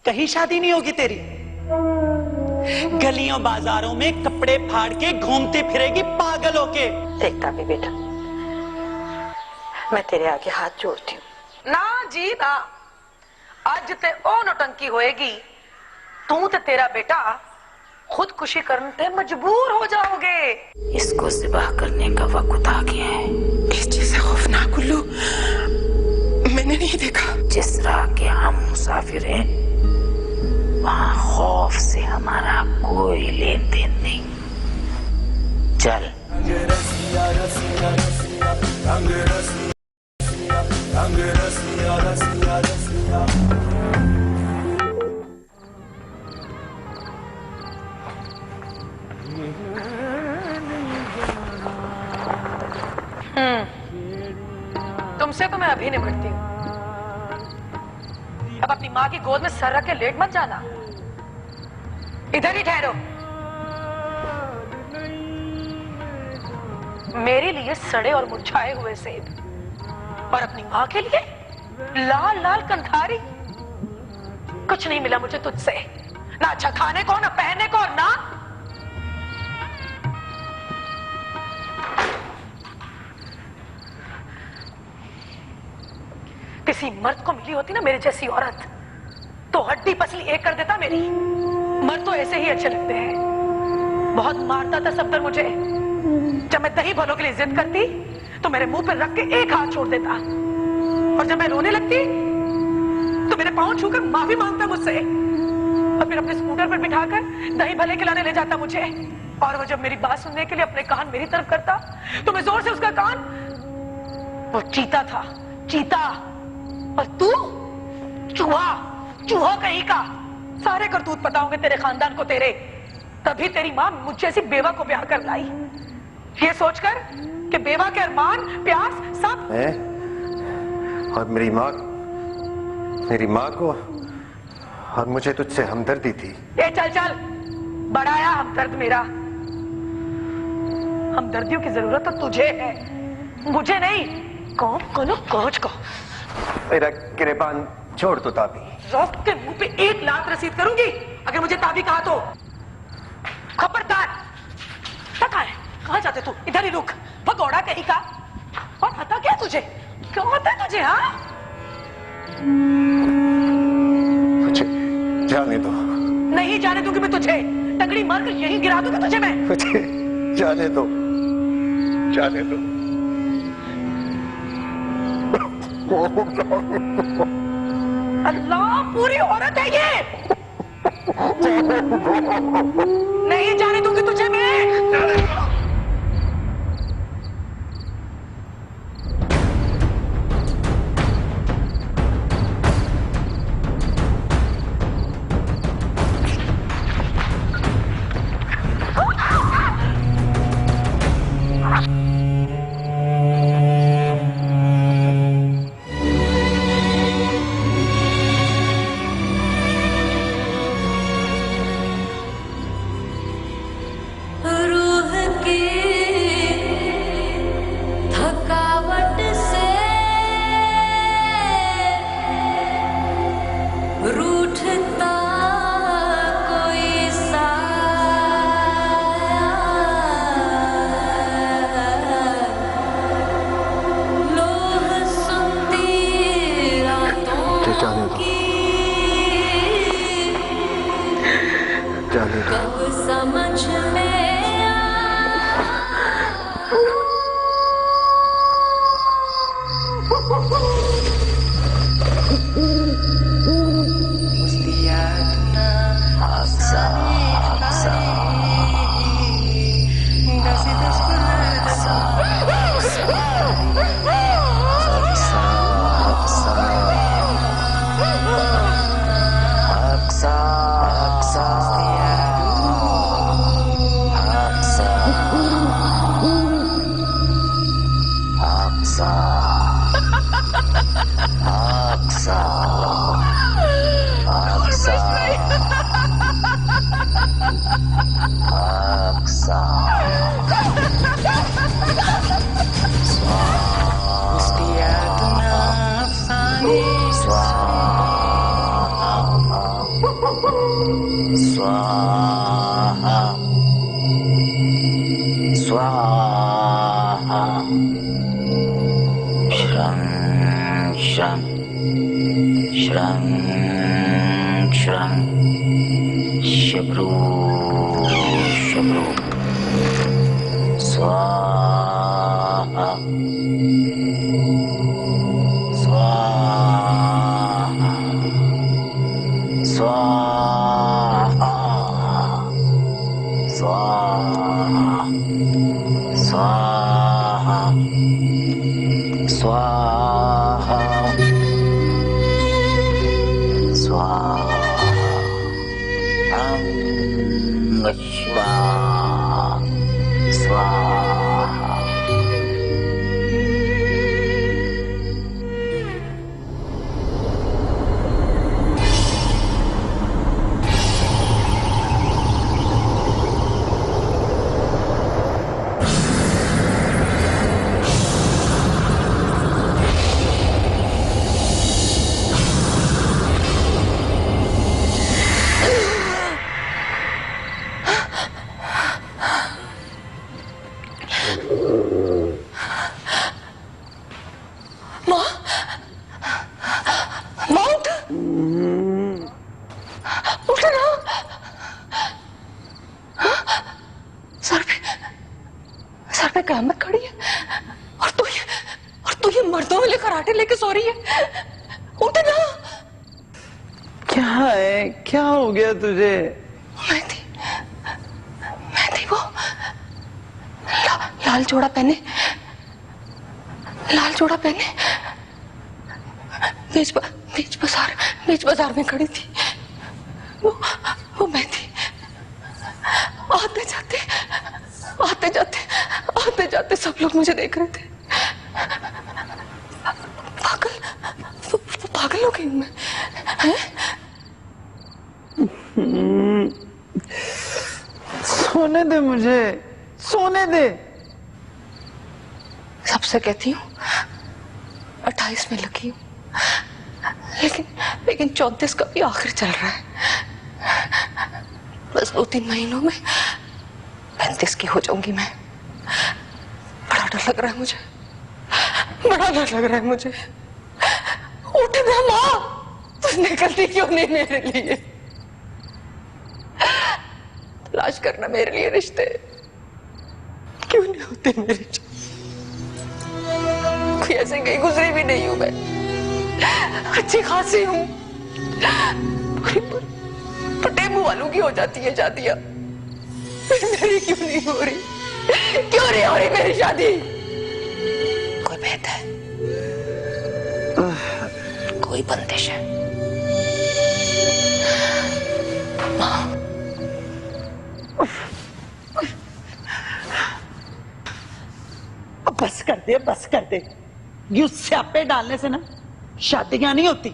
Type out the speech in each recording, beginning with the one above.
कहीं शादी नहीं होगी तेरी। गलियों बाजारों में कपड़े फाड़ के घूमती फिरेगी पागल होके। देखता भी बेटा, मैं तेरे आगे हाथ जोड़ती हूँ। ना जी ना, आज ते ओ नौटंकी होएगी, तू ते तेरा बेटा खुदकुशी करने पे मजबूर हो जाओगे। इसको ज़िबाह करने का वक्त आ गया है। इस जैसे खौफनाक उल्लू मैंने नहीं देखा। जिस राह के हम मुसाफिर हैं, वहाँ खौफ से हमारा कोई लेन देन नहीं। चल। तुमसे तो मैं अभी निपटती हूँ। अब अपनी माँ की गोद में सर रख के लेट मत जाना, इधर ही ठहरो। मेरे लिए सड़े और मुरझाए हुए सेब और अपनी माँ के लिए लाल लाल कंधारी। कुछ नहीं मिला मुझे तुझसे, ना अच्छा खाने को, ना पहनने को, और ना किसी मर्द को मिली होती ना मेरे जैसी औरत, तो हड्डी पसली एक कर देता मेरी। मर्द तो ऐसे ही अच्छे लगते हैं। बहुत मारता था सफदर मुझे। जब मैं दही भलों के लिए जिद करती तो मेरे मुंह पर रख के एक हाथ छोड़ देता, और जब मैं रोने लगती तो मेरे पांव छूकर माफी मांगता मुझसे, और फिर अपने स्कूटर पर बिठाकर दही भले खिलाने ले जाता मुझे। और वो जब मेरी बात सुनने के लिए अपने कान मेरी तरफ करता तो मैं जोर से उसका कान, वो चीता था, चीता, और तू चूहा, चूहा कहीं का। सारे करतूत पता होंगे तेरे खानदान को तेरे। तभी तेरी माँ मुझ जैसी बेवा को ब्याह कर लाई, ये सोचकर कि बेवा के अरमान, प्यास सब है। और मेरी माँ को और मुझे तुझसे हमदर्दी थी। ए चल चल, बढ़ाया हमदर्द मेरा। हमदर्दियों की जरूरत तो तुझे है, मुझे नहीं। कोच को मेरा गिरेबान छोड़ तो ताबी। रॉक के मुंह पे एक लात रसीद करूंगी अगर मुझे ताबी कहा तो। खबरदार। कहाँ जाते तू? इधर ही रुक, भगौड़ा कहीं का। और पता क्या तुझे, क्यों होता है तुझे? हाँ, मुझे जाने दो। नहीं जाने दूंगी मैं तुझे। तगड़ी मारकर यहीं गिरा दूंगी तुझे मैं। मुझे जाने दो, जाने दो। अल्लाह, पूरी औरत है ये। नहीं जाने दूंगी तुझे मैं। श्रं श्रं श्रं शब्रू शब्रू स्वाहा स्वाहा स्वाहा स्वाहा स्वाहा स्वाहा स्वाहा स्वाहा स्वाहा। कयामत खड़ी है और तू ये मर्दों वाले खराटे लेके सो रही है। उठ ना। क्या है, क्या हो गया तुझे? मैं थी वो लाल जोड़ा पहने बीच बाजार में खड़ी थी। वो मैं थी। आते जाते सब लोग मुझे देख रहे थे। पागल हो गई मैं। सोने दे मुझे, सोने दे। सबसे कहती हूँ 28 में लगी हूँ, लेकिन 34 का भी आखिर चल रहा है। बस 2-3 महीनों में 35 की हो जाऊंगी मैं। बड़ा डर लग रहा है मुझे। उठ ना माँ, तू निकलती क्यों नहीं मेरे लिए? तलाश करना मेरे लिए रिश्ते। क्यों नहीं होते मेरे? कोई ऐसे कहीं गुजरी भी नहीं हूं मैं, अच्छी खासी हूं। फटे मुंह वालों की हो जाती है शादियां, मेरी क्यों नहीं हो रही मेरी शादी? कोई भेद है, कोई बंदिश है? माँ, बस कर दे। यूं स्यापे डालने से ना शादियां नहीं होती।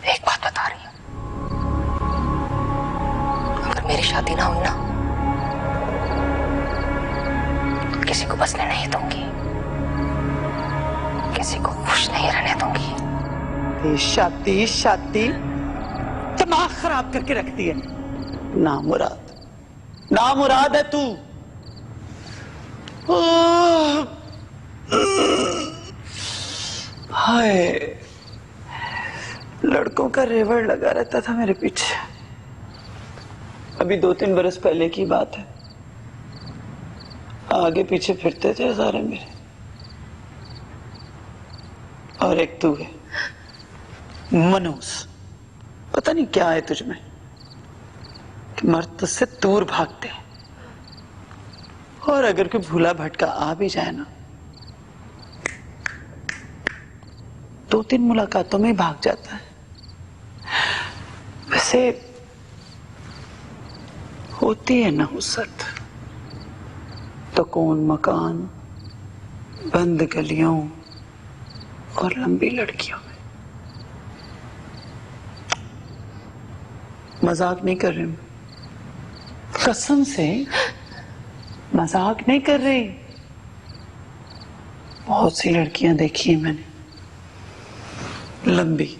एक बात बता रही हूं, अगर मेरी शादी ना हुई ना तो किसी को बसने नहीं दूंगी, किसी को खुश नहीं रहने दूंगी। शादी दिमाग खराब करके रखती है। ना मुराद है तू। हाय, लड़कों का रेवड़ लगा रहता था मेरे पीछे। अभी 2-3 बरस पहले की बात है, आगे पीछे फिरते थे सारे मेरे। और एक तू है मनोज, पता नहीं क्या है तुझमें कि मर्द तुझसे दूर भागते हैं, और अगर कोई भूला भटका आ भी जाए ना 2-3 मुलाकातों में भाग जाता है। वैसे होती है नहुसत तो कौन मकान, बंद गलियों और लंबी लड़कियों में। मजाक नहीं कर रही, कसम से मजाक नहीं कर रही। बहुत सी लड़कियां देखी है मैंने, लंबी,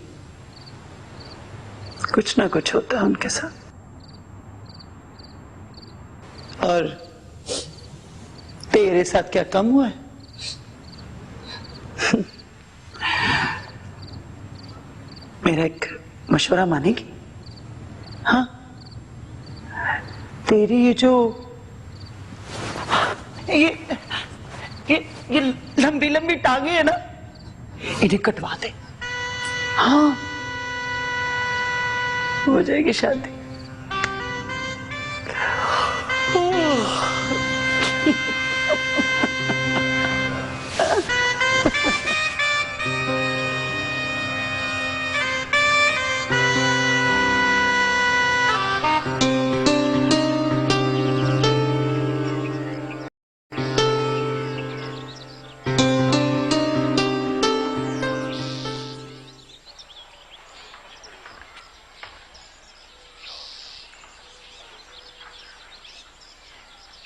कुछ ना कुछ होता है उनके साथ। और तेरे साथ क्या कम हुआ है? मेरा एक मशवरा मानेगी? हाँ, तेरी ये जो ये लंबी लंबी टांगे है ना, इन्हें कटवा दे। हाँ, हो जाएगी शादी।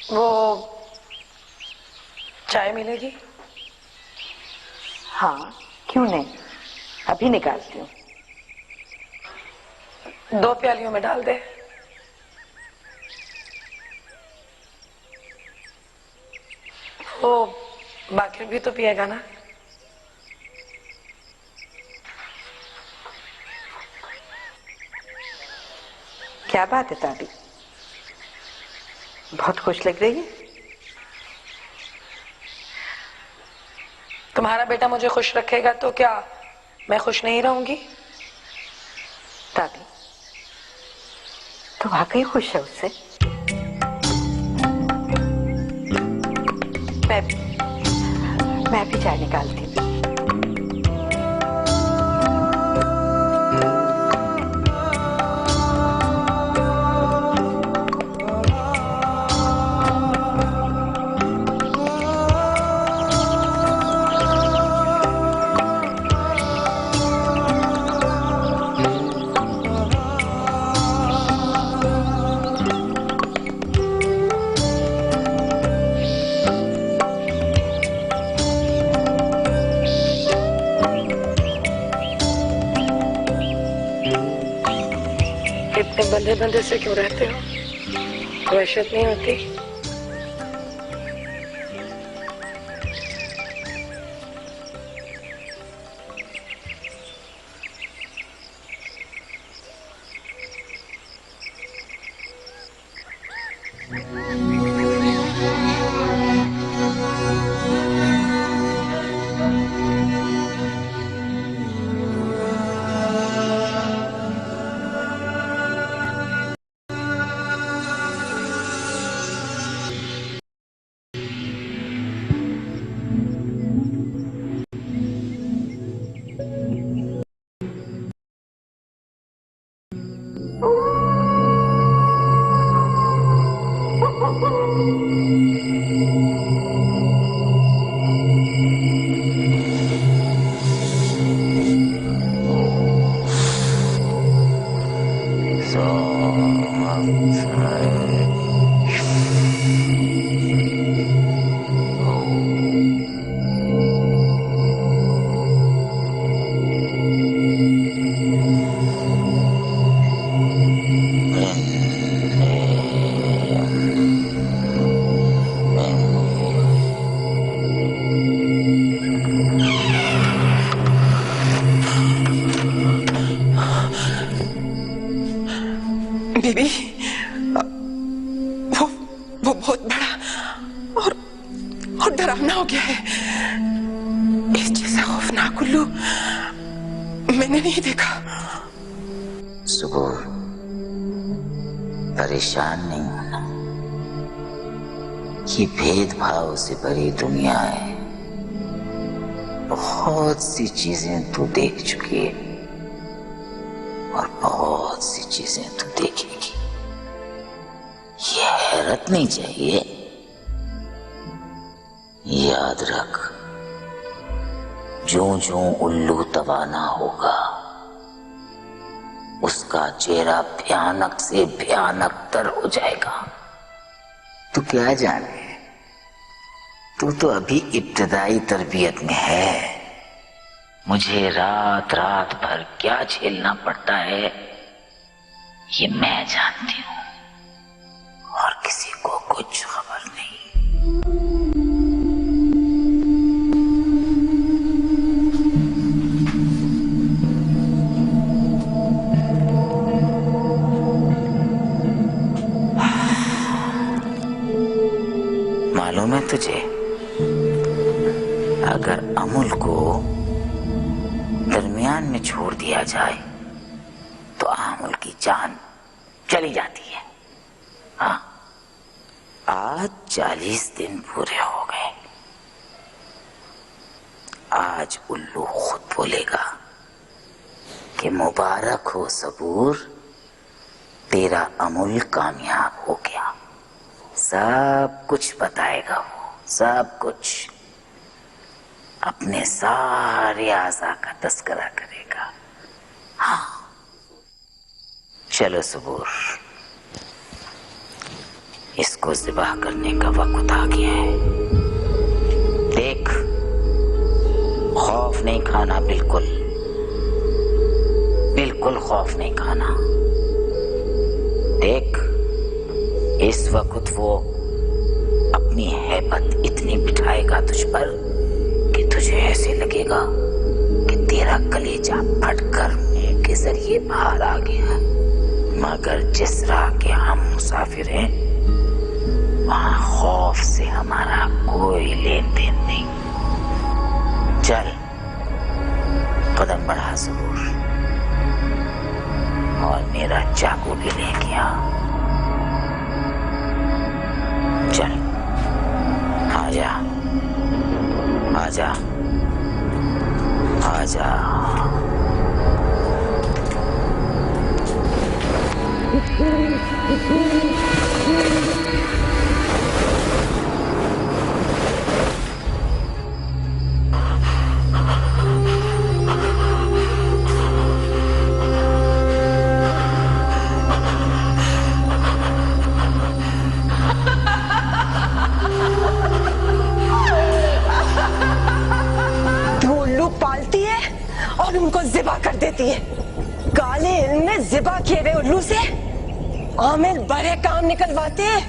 वो चाय मिलेगी? हाँ, क्यों नहीं, अभी निकालती हूँ। 2 प्यालियों में डाल दे। वो बाकी भी तो पिएगा ना? क्या बात है ताबी, बहुत खुश लग रही है। तुम्हारा बेटा मुझे खुश रखेगा तो क्या मैं खुश नहीं रहूंगी? ताबी, तो वाकई खुश है उससे। मैं भी चाय निकालती हूँ। इतने बंधे बंधे से क्यों रहते हो? वहशत नहीं होती? बीबी, वो बहुत बड़ा और डरावना हो गया है। इस जैसा खौफनाक उल्लू मैंने नहीं देखा। सुबह परेशान नहीं होना, ये भेदभाव से भरी दुनिया है। बहुत सी चीजें तू देख चुकी है और बहुत सी चीजें तू देखेगी। ये हैरत नहीं चाहिए। याद रख, जो जो उल्लू तवाना होगा उसका चेहरा भयानक से भयानक तर हो जाएगा। तू क्या जाने, तू तो अभी इब्तदाई तरबियत में है। मुझे रात रात भर क्या झेलना पड़ता है ये मैं जानती हूं, और किसी को कुछ खबर नहीं। अगर अमूल को दरमियान में छोड़ दिया जाए तो अमूल की जान चली जाती है। हाँ, आज 40 दिन पूरे हो गए। आज उल्लू खुद बोलेगा कि मुबारक हो सबूर, तेरा अमूल कामयाब हो गया। सब कुछ बताएगा वो, सब कुछ। अपने सारे आज़ा का तस्करा करेगा। हाँ, चलो सबूर, इसको ज़िबा करने का वक्त आ गया है। देख, खौफ नहीं खाना, बिल्कुल बिल्कुल खौफ नहीं खाना। देख, इस वक्त वो अपनी हैबत इतनी बिठाएगा तुझ पर कि तुझे ऐसे लगेगा कि तेरा कलेजा फटकर मुंह के जरिए बाहर आ गया। मगर जिस राह के हम मुसाफिर हैं, वहां खौफ से हमारा कोई लेन देन नहीं। चल, कदम बढ़ा जरूर, और मेरा चाकू भी लेके आ। चल, आजा आजा आजा। और उनको ज़िबा कर देती है। काले इल्म में ज़िबा किए हुए उल्लू से आमिर बड़े काम निकलवाते हैं।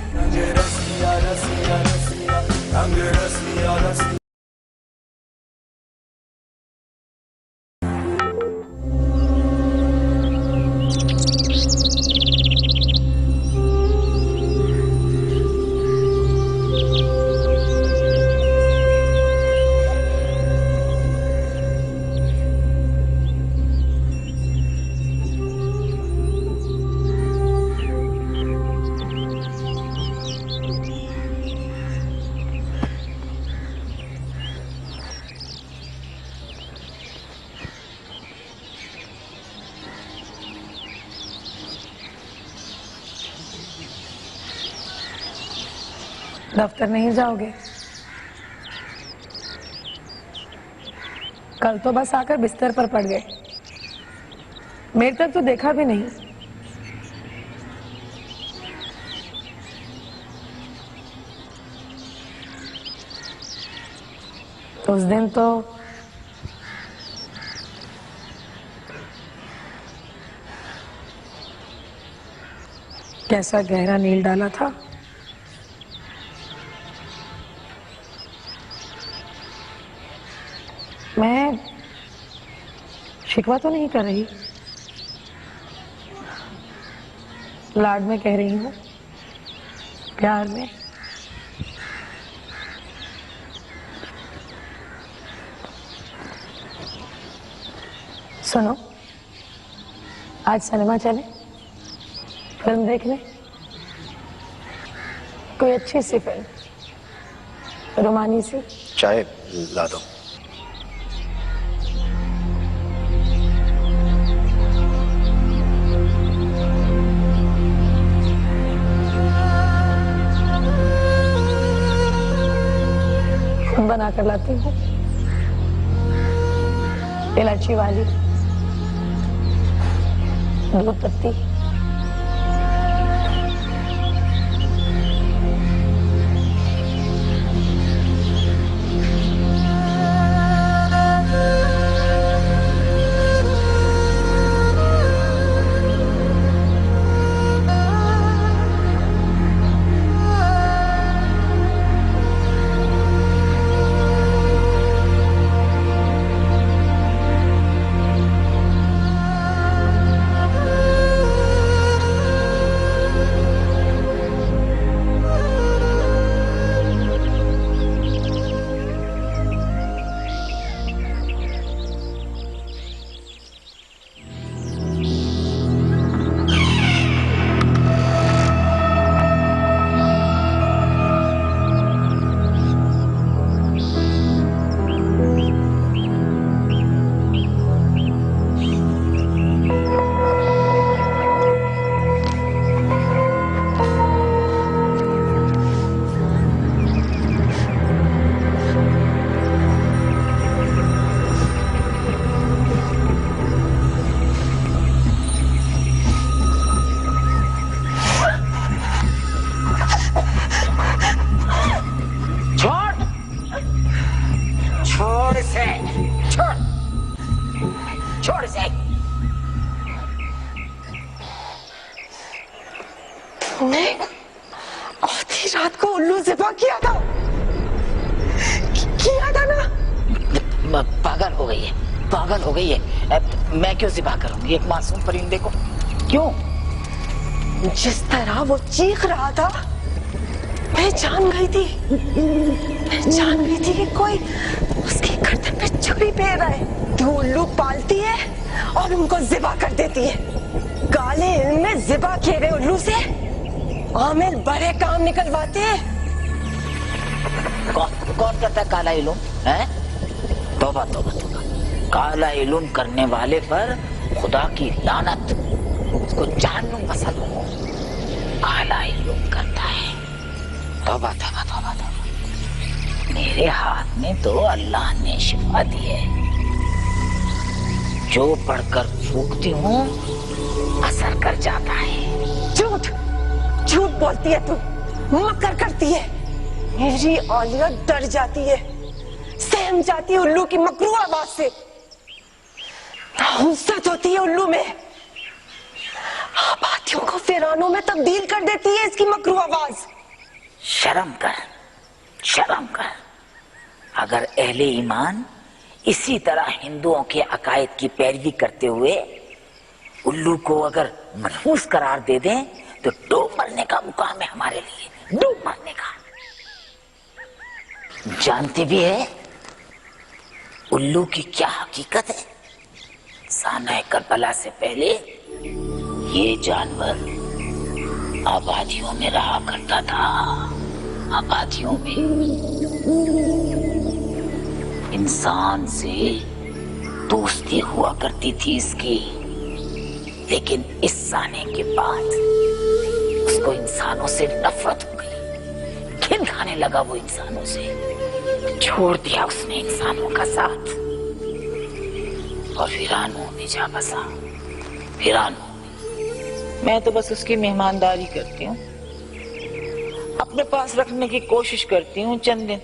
दफ्तर नहीं जाओगे? कल तो बस आकर बिस्तर पर पड़ गए, मेरे तक तो देखा भी नहीं। उस दिन तो कैसा गहरा नील डाला था। मैं शिकवा तो नहीं कर रही, लाड में कह रही हूँ, प्यार में। सुनो, आज सिनेमा चले, फिल्म देखने, कोई अच्छी सी फिल्म, रोमानी सी। चाय ला दो। बना कर लाती हूँ, इलायची वाली, 2 पत्ती। छोड़ इसे, छोड़, छोड़ इसे। तुमने आधी रात को उल्लू ज़िबा किया था ना? पागल हो गई है, पागल हो गई है। अब मैं क्यों ज़िबा करूंगी एक मासूम परिंदे को? क्यों? जिस तरह वो चीख रहा था, मैं जान गई थी कि कोई उसके गर्दन पे छुरी फेर रहा है। तू उल्लू पालती है और उनको ज़िबा कर देती है। काले इल्म में ज़िबा किए गए उल्लू से आमिर बड़े काम निकलवाते हैं। कौन करता है काला इल्म? है? तौबा तौबा तौबा। काला इल्म करने वाले पर खुदा की लानत, उसको जहन्नुम पसंद हो। काला इल्म करता है। तौबा तौबा तौबा तौबा। मेरे हाथ में तो अल्लाह ने शिफा दी है, जो पढ़कर फूकती हूँ असर कर जाता है। झूठ बोलती है तू, मक्कर करती है। मेरी औलिया डर जाती है, सहम जाती है उल्लू की मकरू आवाज से। हुज्जत होती है उल्लू में, आबादियों को फिरौनों में तब्दील कर देती है इसकी मकरू आवाज। शर्म कर, शर्म कर। अगर अहले ईमान इसी तरह हिंदुओं के अकायद की पैरवी करते हुए उल्लू को अगर मनहूस करार दे दें तो डूब मरने का मुकाम है हमारे लिए, डूब मरने का। जानते भी है उल्लू की क्या हकीकत है? साना करबला से पहले ये जानवर आबादियों में रहा करता था, आबादियों में। इंसान से दोस्ती हुआ करती थी इसकी, लेकिन इस साने के बाद उसको इंसानों से नफरत हो गई, घिन खाने लगा वो इंसानों से। छोड़ दिया उसने इंसानों का साथ और वीरानों में जा बसा, वीरानों। मैं तो बस उसकी मेहमानदारी करती हूँ, अपने पास रखने की कोशिश करती हूँ चंद दिन,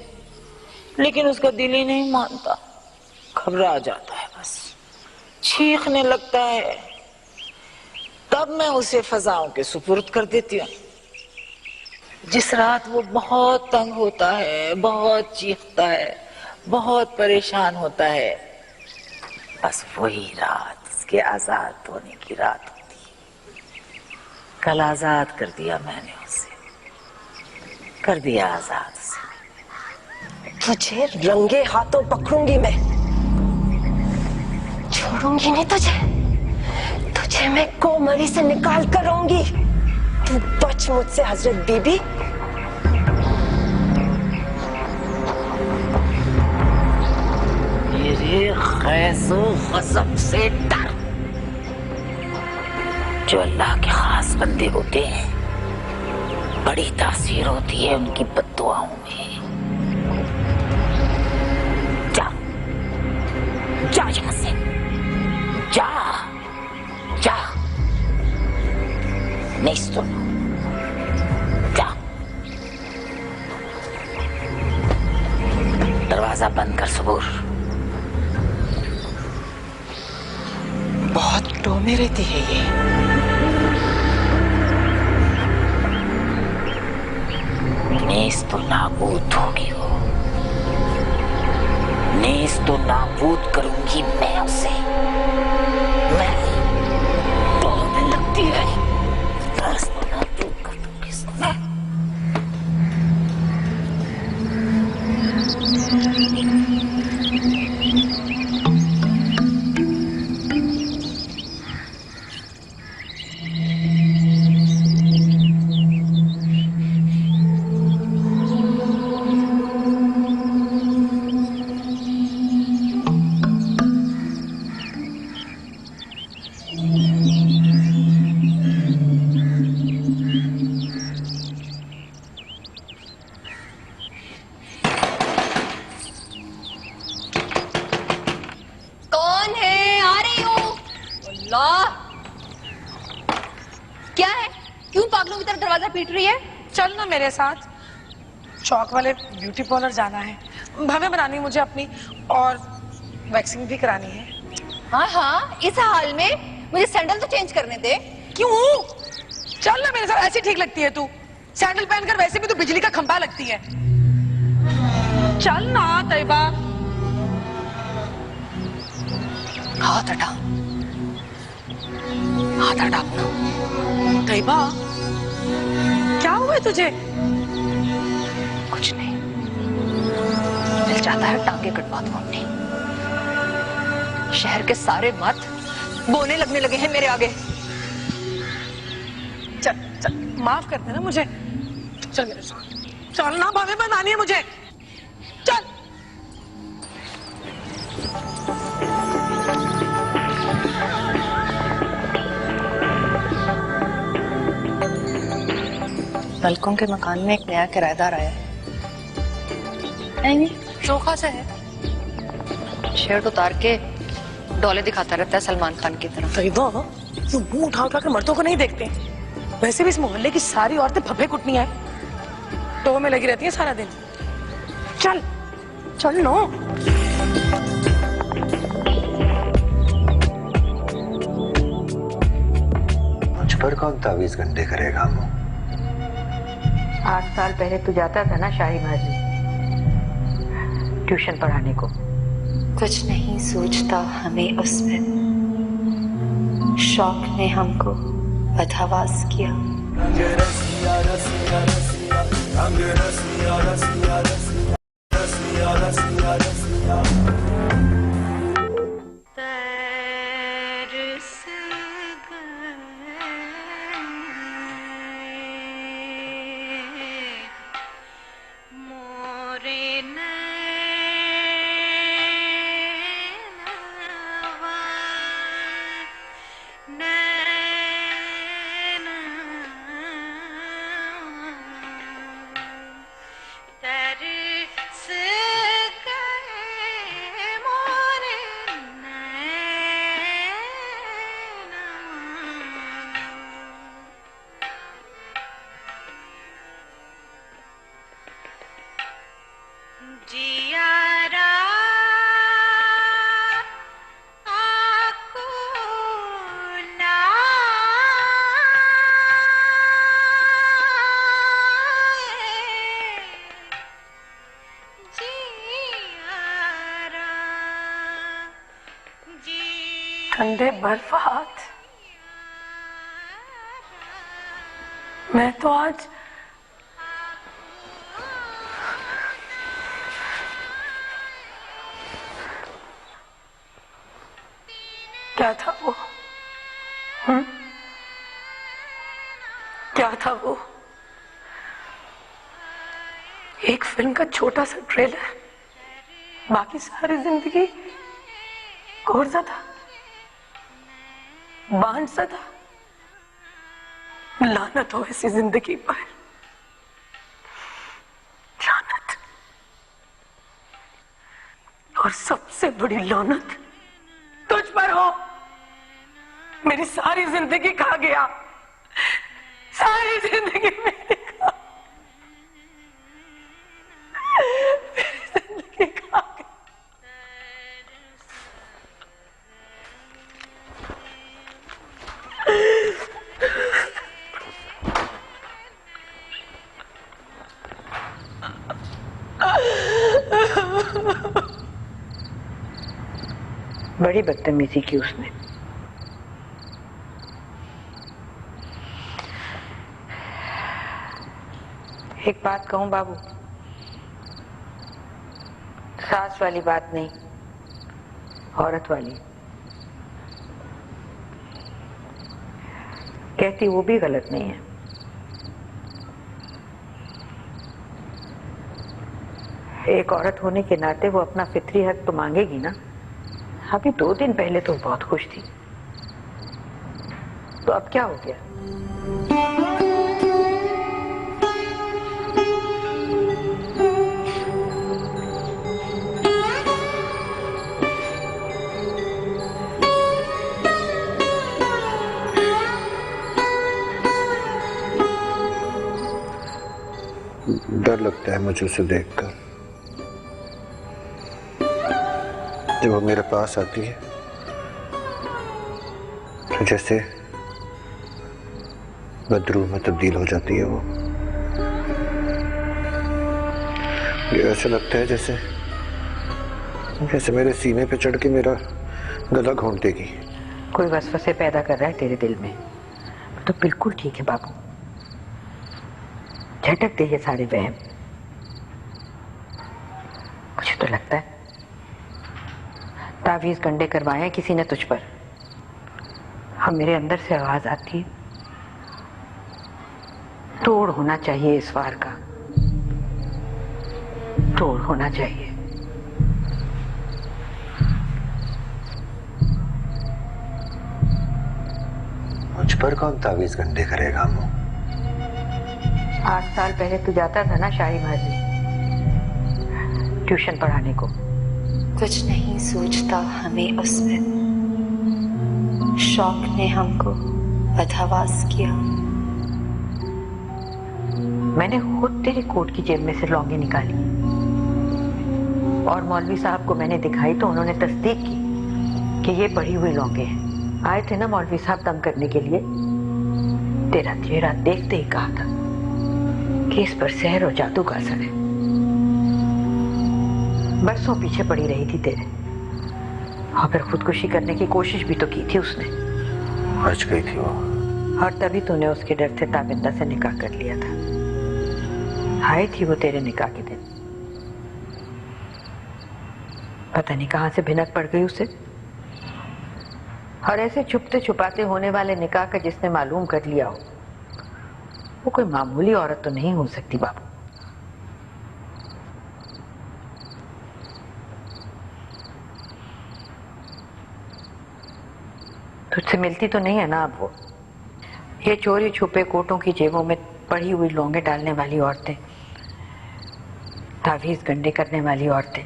लेकिन उसका दिल ही नहीं मानता, घबरा जाता है, बस चीखने लगता है। तब मैं उसे फजाओं के सुपुर्द कर देती हूँ। जिस रात वो बहुत तंग होता है, बहुत चीखता है, बहुत परेशान होता है, बस वही रात उसके आजाद होने की रात होती है। कल आजाद कर दिया मैंने उसे, कर दिया आजाद उसे। तुझे रंगे हाथों पकड़ूंगी मैं, छोड़ूंगी नहीं तुझे। तुझे मैं कोमरी से निकाल कर रहूंगी। तू बच मुझसे हजरत बीबी। मेरे खैज़ो गज़ब से डर। जो अल्लाह के खास बंदे होते हैं, बड़ी तासीर होती है उनकी बद्दुआओं में। जा, जा यहाँ से, जा, जा, नहीं सुनो, जा। दरवाजा बंद कर सबूर। बहुत टोमे रहती है ये। नेस तो नाबूद होगी वो, नेस तो नाबूद करूंगी मैं उसे। मैं टोने लगती है, बस तो नाबूद कर दूंगी उसे। कौन है? आ रही हूँ। अल्लाह, क्या है? क्यों पागलों की तरह दरवाजा पीट रही है? चल ना मेरे साथ, चौक वाले ब्यूटी पार्लर जाना है, भावे बनानी है मुझे अपनी, और वैक्सिंग भी करानी है। हाँ हाँ, इस हाल में मुझे सैंडल तो चेंज करने दे। क्यों? चल ना मेरे साथ, ऐसी ठीक लगती है तू। सैंडल पहनकर वैसे भी तू बिजली का खंभा लगती है। चल ना तैयबा। हाथ हटा, हाथ हटा अपना। तैयबा, क्या हुआ है तुझे? कुछ नहीं, दिल चाहता है टांगे कटवा दूं अपनी। शहर के सारे मत बोने लगने लगे हैं मेरे आगे। चल चल, माफ कर देना मुझे। चल मेरे साथ, चल ना, भावे बनानी है मुझे। चल। पलकों के मकान में एक नया किराएदार आया है। नहीं, चोखा सा है, शर्ट उतार के डोले दिखाता रहता है सलमान खान की तरह। तैयबा, तू मुंह उठा उठा के मर्दों को नहीं देखते। वैसे भी इस मोहल्ले की सारी औरतें फफे कुटनी है, टो में लगी रहती है सारा दिन। चल चल नो। मुझ पर कौन तावीज गंडे करेगा? 8 साल पहले तू जाता था ना शाही महल में ट्यूशन पढ़ाने को। कुछ नहीं सोचता हमें उसमें, शौक ने हमको बदहवास किया। ठंडे बर्फ हाथ, मैं तो आज क्या था वो? क्या था वो? एक फिल्म का छोटा सा ट्रेलर, बाकी सारी जिंदगी कोर्सा था, बांझ सा था। लानत हो ऐसी जिंदगी पर, लानत। और सबसे बड़ी लानत तुझ पर हो। मेरी सारी जिंदगी खा गया, सारी जिंदगी मेरी खा, मेरी जिंदगी खा गई। बड़ी बदतमीजी की उसने। एक बात कहूं बाबू, सास वाली बात नहीं, औरत वाली। कहती वो भी गलत नहीं है। एक औरत होने के नाते वो अपना फितरी हक तो मांगेगी ना। अभी 2 दिन पहले तो बहुत खुश थी, तो अब क्या हो गया? डर लगता है मुझे उसे देखकर। जब वो मेरे पास आती है तो जैसे बदरू में तब्दील हो जाती है वो। ये ऐसा लगता है जैसे जैसे मेरे सीने पे चढ़ के मेरा गला घोंट देगी। कोई वसवसे पैदा कर रहा है तेरे दिल में, तो बिल्कुल ठीक है बाबू, झटक दे ये सारे वहम। मुझे तो लगता है तावीज गंडे करवाए हैं किसी ने तुझ पर। हम मेरे अंदर से आवाज आती है, तोड़ होना चाहिए इस वार का, तोड़ होना चाहिए। मुझ पर कौन तावीज गंडे करेगा अम्मू? 8 साल पहले तू जाता था ना शाही महल ट्यूशन पढ़ाने को। कुछ नहीं सोचता हमें उसमें, शौक ने हमको बदहवास किया। मैंने खुद तेरे कोट की जेब में से लौंगे निकाली और मौलवी साहब को मैंने दिखाई तो उन्होंने तस्दीक की कि ये पड़ी हुई लौंगे हैं। आए थे ना मौलवी साहब दम करने के लिए, तेरा चेहरा देखते ही कहा था कि इस पर सहर और जादू का असर है। बरसों पीछे पड़ी रही थी तेरे, और फिर खुदकुशी करने की कोशिश भी तो की थी उसने। बच गई थी वो। और तभी तूने उसके डर से ताबिंदा से निकाह कर लिया था। आई थी वो तेरे निकाह के दिन, पता नहीं कहां से भिनक पड़ गई उसे। और ऐसे छुपते छुपाते होने वाले निकाह का जिसने मालूम कर लिया हो, वो कोई मामूली औरत तो नहीं हो सकती बाबू। तुझसे मिलती तो नहीं है ना अब वो? ये चोरी छुपे कोटों की जेबों में पड़ी हुई लौंगे डालने वाली औरतें, तावीज गंडे करने वाली औरतें,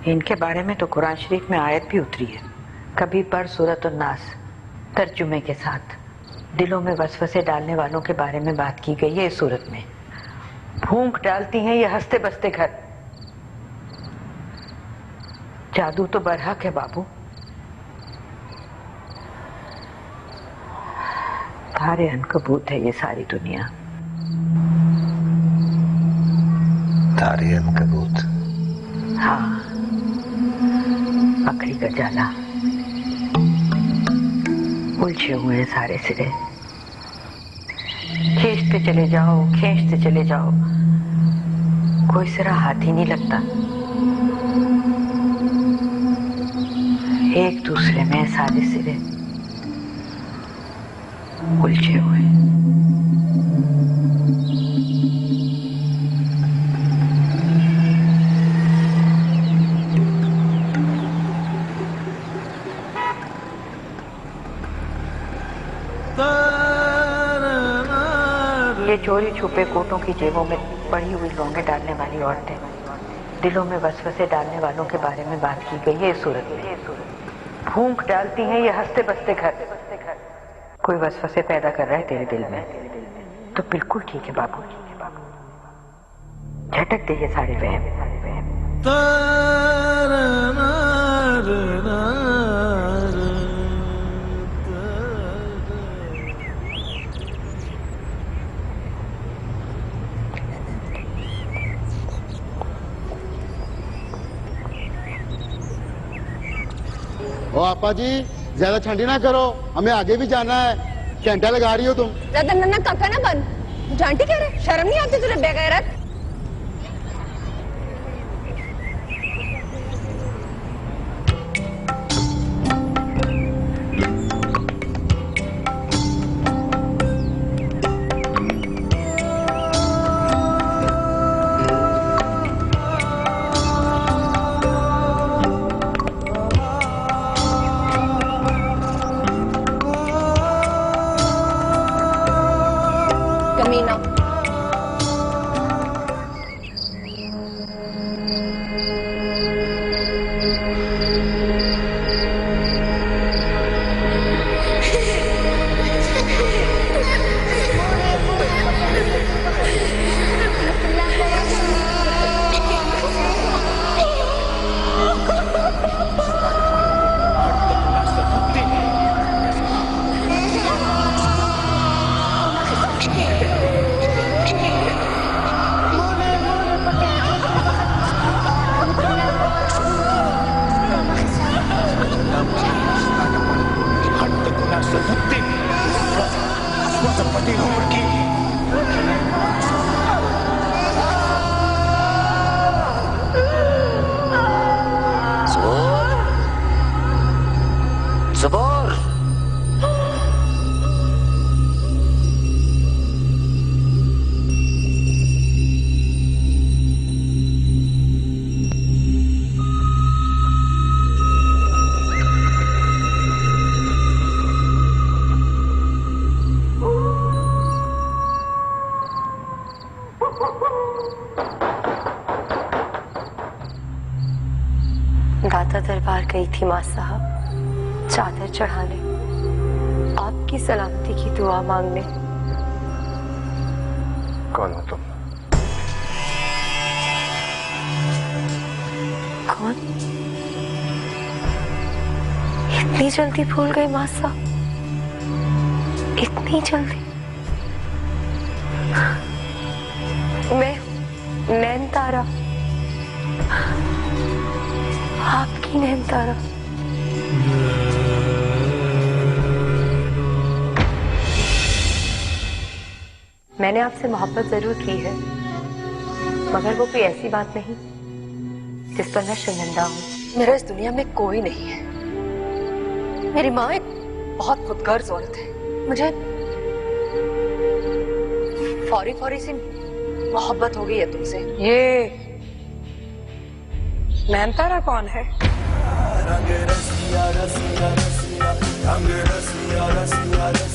इनके बारे में तो कुरान शरीफ में आयत भी उतरी है। कभी पर सूरत और नास तर्जुमे के साथ दिलों में वसवसे डालने वालों के बारे में बात की गई है इस सूरत में। भूख डालती हैं ये हंसते बसते घर। जादू तो बरहक है बाबू। तारे अनकबूत है ये सारी दुनिया। तारे अनकबूत? हाँ, मकड़ी का जाला, उलझे हुए हैं सारे सिरे। खींचते चले जाओ, खींचते चले जाओ, कोई सिरा हाथ ही नहीं लगता। एक दूसरे में सारे सिरे उलझे हुए। ये चोरी छुपे कोटों की जेबों में पड़ी हुई लौंगे डालने वाली औरतें, दिलों में वसवसे डालने वालों के बारे में बात की गई है इस सूरत में। भूख डालती हैं ये हंसते बसते घर। कोई वसवसे पैदा कर रहा है तेरे दिल में, तो बिल्कुल ठीक है बाबू, झटक दे ये सारे वहम। ओ आपा जी, ज्यादा ठंडी ना करो, हमें आगे भी जाना है। घंटा लगा रही हो तुम। ज्यादा नन्ना काका ना बन, जानती क्या रे? शर्म नहीं आती तुझे बेगैरत? दाता दरबार गई थी माँ साहब चादर चढ़ाने, आपकी सलामती की दुआ मांगने। कौन हो तुम? कौन? इतनी जल्दी भूल गए माँ साहब, इतनी जल्दी? मैं नैनतारा, आपकी नैनतारा। मैंने आपसे मोहब्बत जरूर की है, मगर वो कोई ऐसी बात नहीं जिस पर मैं शर्मिंदा हूँ। मेरा इस दुनिया में कोई नहीं है। मेरी माँ एक बहुत खुदगर्ज औरत है। मुझे फौरी फौरी सी मोहब्बत हो गई है तुमसे। ये नैनतारा कौन है? रंग रसिया रसिया रसिया, रंग रसिया रसिया रसिया।